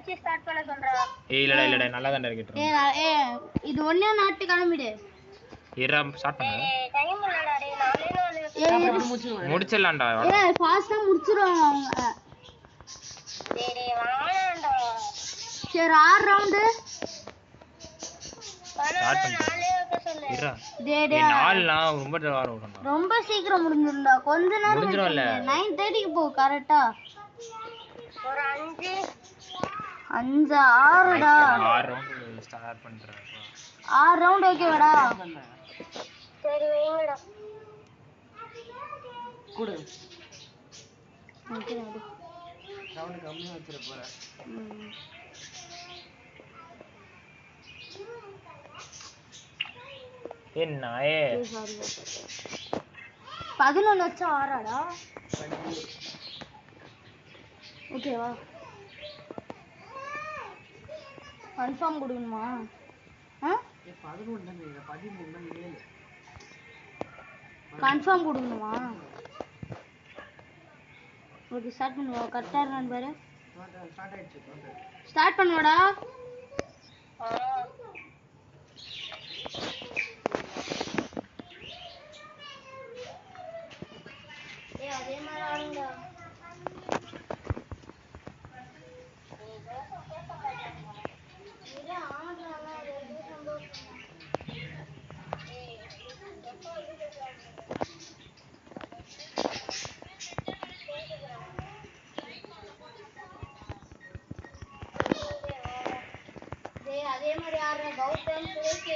வச்சு ஸ்டார்ட் பண்ண சொல்றா. இல்லடா இல்லடா நல்லா தான் இருக்கட்டும். இது ஒண்ணே நாட்டு கிளம்பிடு. இறா ஸ்டார்ட் பண்ணு. டைம் இல்லடா டேய் 4 நாள் முடிச்சிடலாம்டா. ஃபாஸ்டா முடிச்சிருவாங்க அவங்க. டேய் வாங்கடா. சரி 6 ரவுண்ட் ஸ்டார்ட் பண்ணு. இறா டேய் 4 நான் ரொம்ப நேரம் ஓடணும். ரொம்ப சீக்கிரம் முடிஞ்சிரும்டா. கொஞ்ச நேரம் முடிஞ்சிரும்ல. 9:30 க்கு போ கரெக்ட்டா. ஒரு 5 6டா. 6 ரவுண்ட் ஸ்டார்ட் பண்றேன். 6 ரவுண்ட் ஓகேவாடா? சரி வைங்கடா. குடு. ஓகே ரவுண்ட் கம்மியா வச்சிர போறேன். என்ன 11 வச்சா 6ஆடா? ஓகேவா? கன்ஃபார்ம் கொடுக்கணுமா? 11 தானே 13 தான் 7. கன்ஃபார்ம் கொடுக்கணுமா? ஓகே ஸ்டார்ட் பண்ணுவா. கரெக்டா இருக்கான்னு பாரு. ஸ்டார்ட் ஆயிடுச்சு. ஸ்டார்ட் பண்ணுவாடா. ஏய் அதே மாதிரி ஆடுங்க. இது ஆடுறானா அது சந்தோஷம். ஏய் எப்போ இது கேக்குறாங்க? டேய் அதே மாதிரி ஆடுற கௌதம் சுரேஷ்.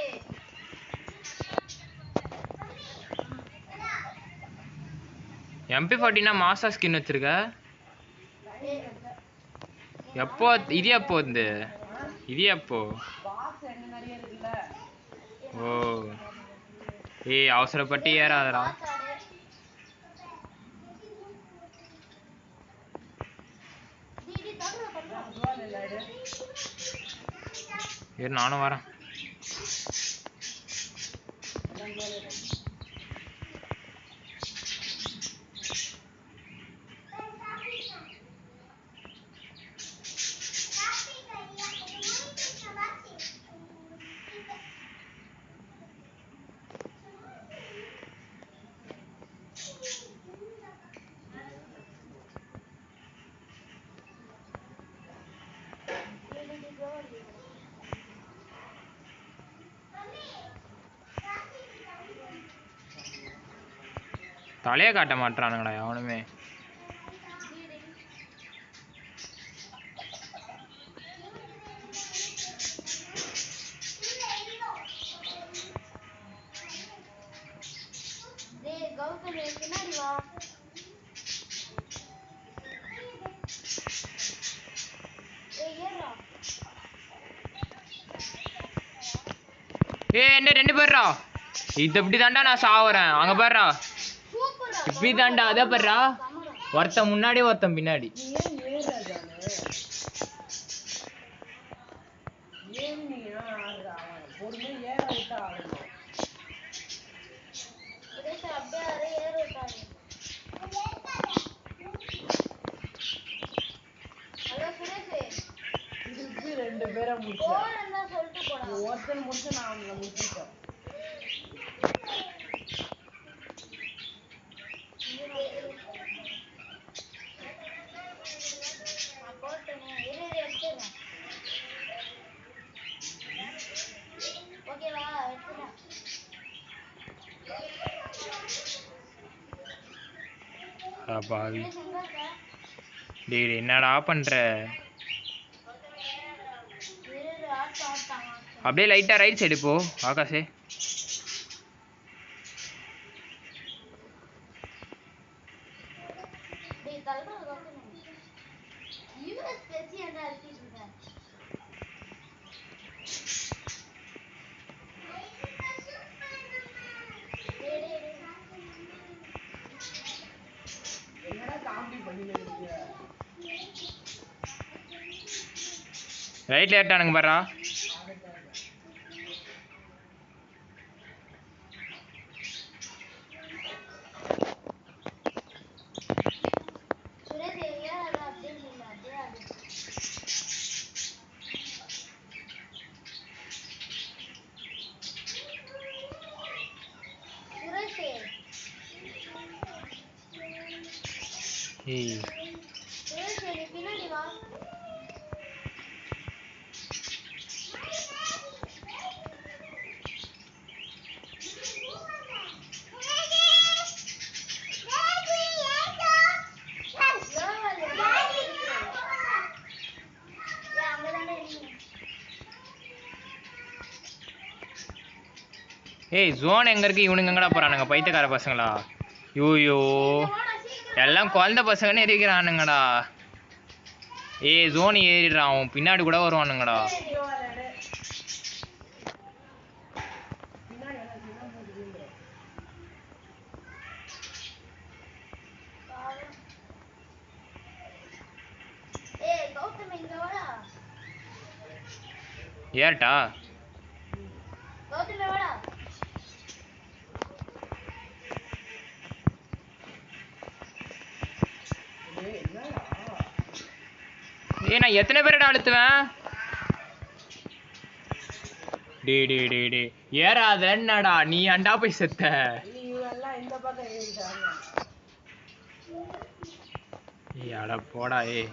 MP40 மாசா ஸ்கின் வச்சிருக்க. எப்போ இது எப்போ வந்து இது எப்போ? ஓ ஏய் அவசரப்பட்டு ஏறாதடா. ஏறு நானும் வரேன். தலையை காட்ட மாட்டானுங்கடா எவனுமே. ஏய் என்ன 2 பேர்ரா. இது இப்படி தாண்டா நான் சாவுறேன். அங்க பாருடா. இப்படி தாண்டா அத பாருடா. ஒருத்தன் முன்னாடி ஒருத்தன் பின்னாடி. ஒருத்தன் முடிச்சு நான் அவங்கள முடிச்சிட்டேன். பாவி டேய் என்னடா பண்ற? அப்படியே லைட்டா ரைட் சைடு போ ஆகாஷே. ரைட்ல ஏட்டானுங்க பாரா. ஏய் சரி பின்னாடி வா. ஏய் ஜோன் எங்க இருக்கு? இவனுங்க எங்கடா போறானுங்க பைத்தியக்கார பசங்களா? யூயோ எல்லாம் குழந்தை பசங்கன்னு இருக்கிறானுங்கடா. ஏய் ஜோன் ஏறிடுறான், அவன் பின்னாடி கூட வருவானுங்கடா. ஏட்டா ஏய் நான் எத்தனை பேரடா அழுத்துவேன்? டே டே டே டே ஏறாத என்னடா நீ அண்டா போய் செத்த. ஏய் அட போடா. ஏய்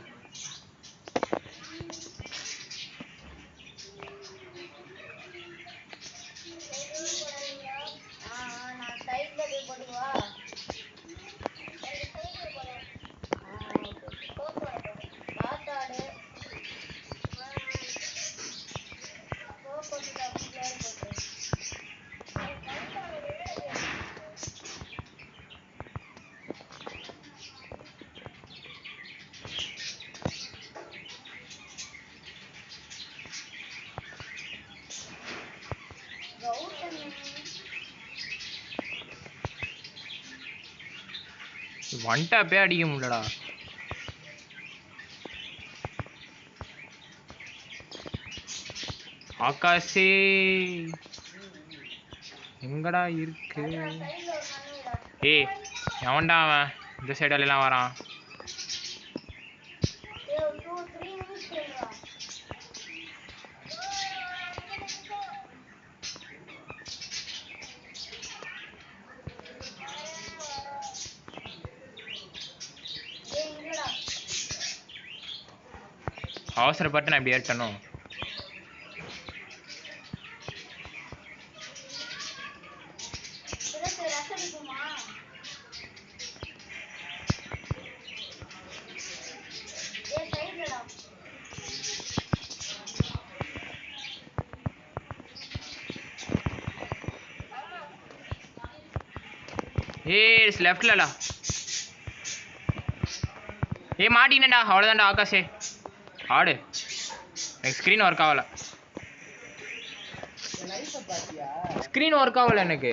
ஒன் டாப்பே அடிக்க முடியலடா. ஆகாஷே எங்கடா இருக்கு? ஏய் எவன்டா அவன் இந்த சைடால எல்லாம் வரான்? அவசரப்பட்டு நான் இப்படி ஏற்றணும். ஏய் லெஃப்ட்லடா. ஏய் மாட்டினேடா, அவ்வளோதான்டா ஆகாஷே. ஆடு எனக்கு ஸ்க்ரீன் ஒர்க் ஆகலை. ஸ்க்ரீன் ஒர்க் ஆகலை எனக்கு.